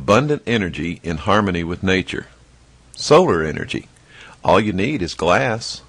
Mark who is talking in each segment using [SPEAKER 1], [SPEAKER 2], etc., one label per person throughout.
[SPEAKER 1] abundant energy in harmony with nature. Solar energy. All you need is glass.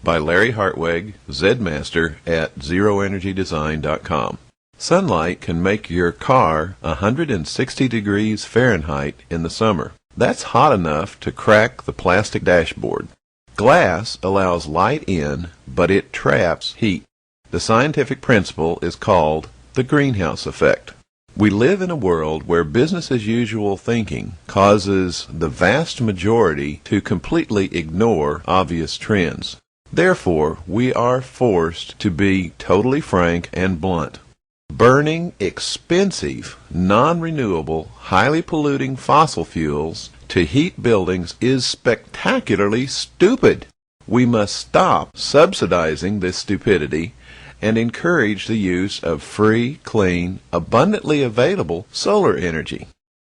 [SPEAKER 1] By Larry Hartwig, Zmaster at ZeroEnergyDesign.com. Sunlight can make your car 160 degrees Fahrenheit in the summer. That's hot enough to crack the plastic dashboard. Glass allows light in, but it traps heat. The scientific principle is called the greenhouse effect. We live in a world where business as usual thinking causes the vast majority to completely ignore obvious trends. Therefore, we are forced to be totally frank and blunt. Burning expensive, non-renewable, highly polluting fossil fuels to heat buildings is spectacularly stupid. We must stop subsidizing this stupidity and encourage the use of free, clean, abundantly available solar energy.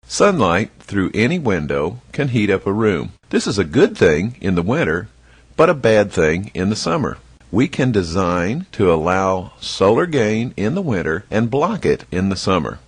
[SPEAKER 1] Sunlight through any window can heat up a room. This is a good thing in the winter, but a bad thing in the summer. We can design to allow solar gain in the winter and block it in the summer.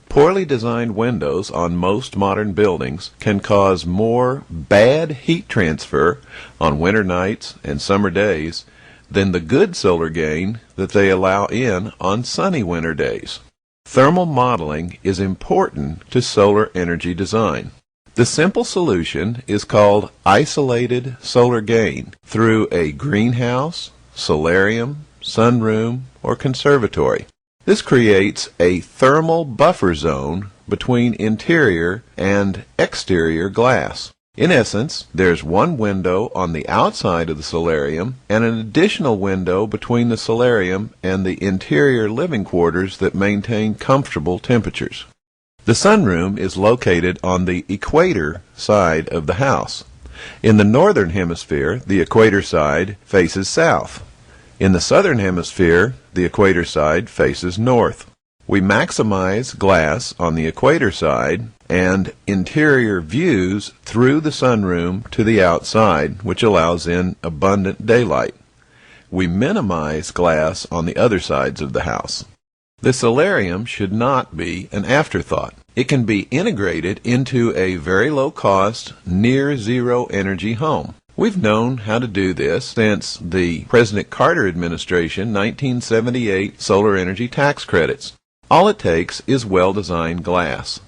[SPEAKER 1] Poorly designed windows on most modern buildings can cause more bad heat transfer on winter nights and summer days than the good solar gain that they allow in on sunny winter days. Thermal modeling is important to solar energy design. The simple solution is called isolated solar gain through a greenhouse, solarium, sunroom, or conservatory. This creates a thermal buffer zone between interior and exterior glass. In essence, there's one window on the outside of the solarium and an additional window between the solarium and the interior living quarters that maintain comfortable temperatures. The sunroom is located on the equator side of the house. In the northern hemisphere, the equator side faces south. In the southern hemisphere, the equator side faces north. We maximize glass on the equator side and interior views through the sunroom to the outside, which allows in abundant daylight. We minimize glass on the other sides of the house. The solarium should not be an afterthought. It can be integrated into a very low-cost, near-zero energy home. We've known how to do this since the President Carter administration 1978 solar energy tax credits. All it takes is well-designed glass.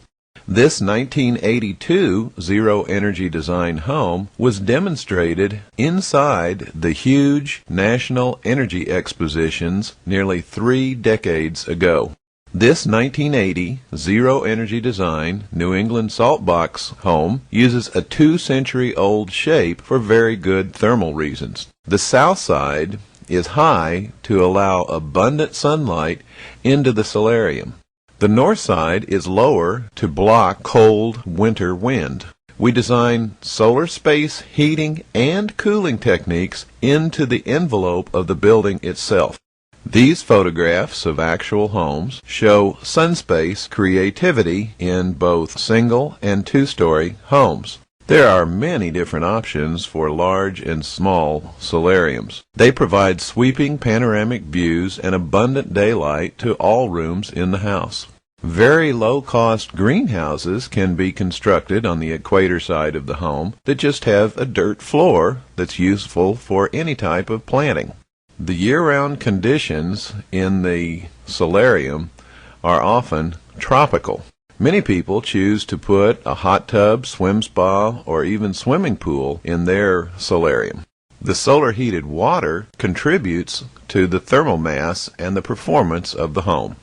[SPEAKER 1] This 1982 Zero Energy Design home was demonstrated inside the huge National Energy Expositions nearly 3 decades ago. This 1980 Zero Energy Design New England salt box home uses a 2-century-old shape for very good thermal reasons. The south side is high to allow abundant sunlight into the solarium. The north side is lower to block cold winter wind. We design solar space heating and cooling techniques into the envelope of the building itself. These photographs of actual homes show sunspace creativity in both single and 2-story homes. There are many different options for large and small solariums. They provide sweeping panoramic views and abundant daylight to all rooms in the house. Very low-cost greenhouses can be constructed on the equator side of the home that just have a dirt floor that's useful for any type of planting. The year-round conditions in the solarium are often tropical. Many people choose to put a hot tub, swim spa, or even swimming pool in their solarium. The solar heated water contributes to the thermal mass and the performance of the home.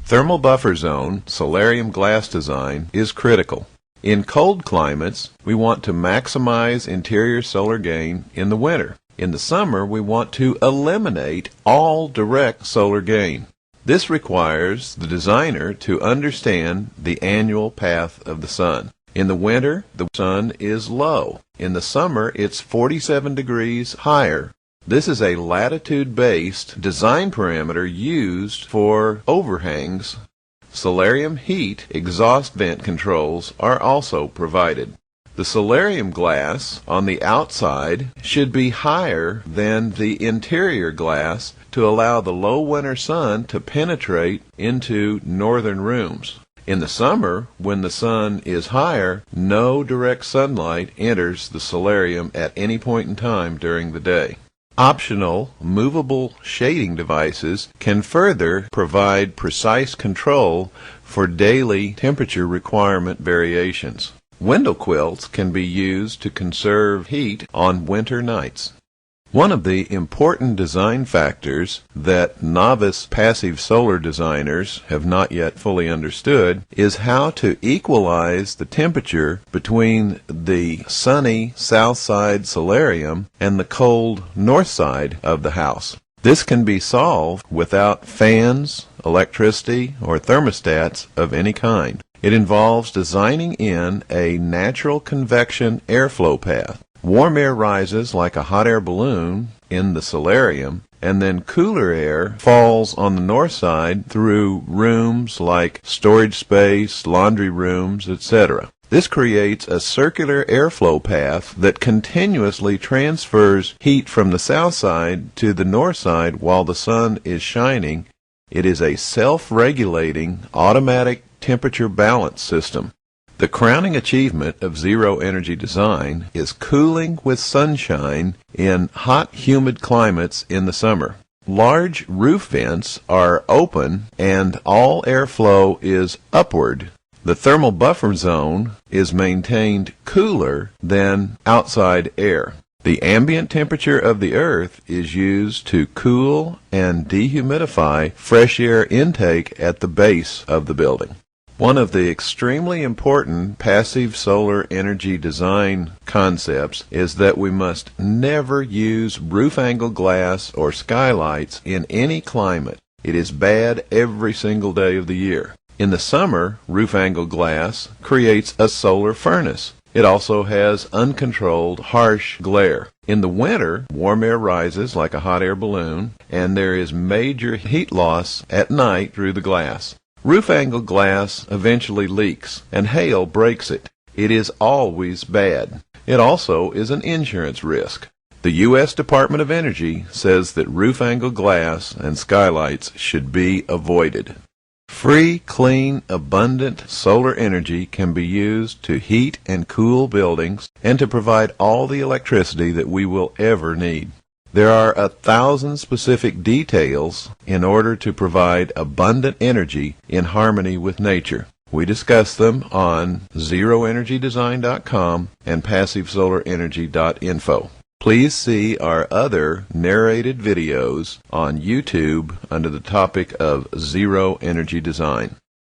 [SPEAKER 1] Thermal buffer zone solarium glass design is critical. In cold climates, we want to maximize interior solar gain in the winter. In the summer, we want to eliminate all direct solar gain. This requires the designer to understand the annual path of the sun. In the winter, the sun is low. In the summer, it's 47 degrees higher. This is a latitude-based design parameter used for overhangs. Solarium heat exhaust vent controls are also provided. The solarium glass on the outside should be higher than the interior glass to allow the low winter sun to penetrate into northern rooms. In the summer, when the sun is higher, no direct sunlight enters the solarium at any point in time during the day. Optional, movable shading devices can further provide precise control for daily temperature requirement variations. Window quilts can be used to conserve heat on winter nights. One of the important design factors that novice passive solar designers have not yet fully understood is how to equalize the temperature between the sunny south side solarium and the cold north side of the house. This can be solved without fans, electricity, or thermostats of any kind. It involves designing in a natural convection airflow path. Warm air rises like a hot air balloon in the solarium, and then cooler air falls on the north side through rooms like storage space, laundry rooms, etc. This creates a circular airflow path that continuously transfers heat from the south side to the north side while the sun is shining. It is a self-regulating, automatic temperature balance system. The crowning achievement of zero-energy design is cooling with sunshine in hot, humid climates in the summer. Large roof vents are open and all airflow is upward. The thermal buffer zone is maintained cooler than outside air. The ambient temperature of the earth is used to cool and dehumidify fresh air intake at the base of the building. One of the extremely important passive solar energy design concepts is that we must never use roof angle glass or skylights in any climate. It is bad every single day of the year. In the summer, roof angle glass creates a solar furnace. It also has uncontrolled, harsh glare. In the winter, warm air rises like a hot air balloon, and there is major heat loss at night through the glass. Roof angle glass eventually leaks, and hail breaks it. It is always bad. It also is an insurance risk. The U.S. Department of Energy says that roof angle glass and skylights should be avoided. Free, clean, abundant solar energy can be used to heat and cool buildings and to provide all the electricity that we will ever need. There are 1,000 specific details in order to provide abundant energy in harmony with nature. We discuss them on zeroenergydesign.com and passivesolarenergy.info. Please see our other narrated videos on YouTube under the topic of Zero Energy Design.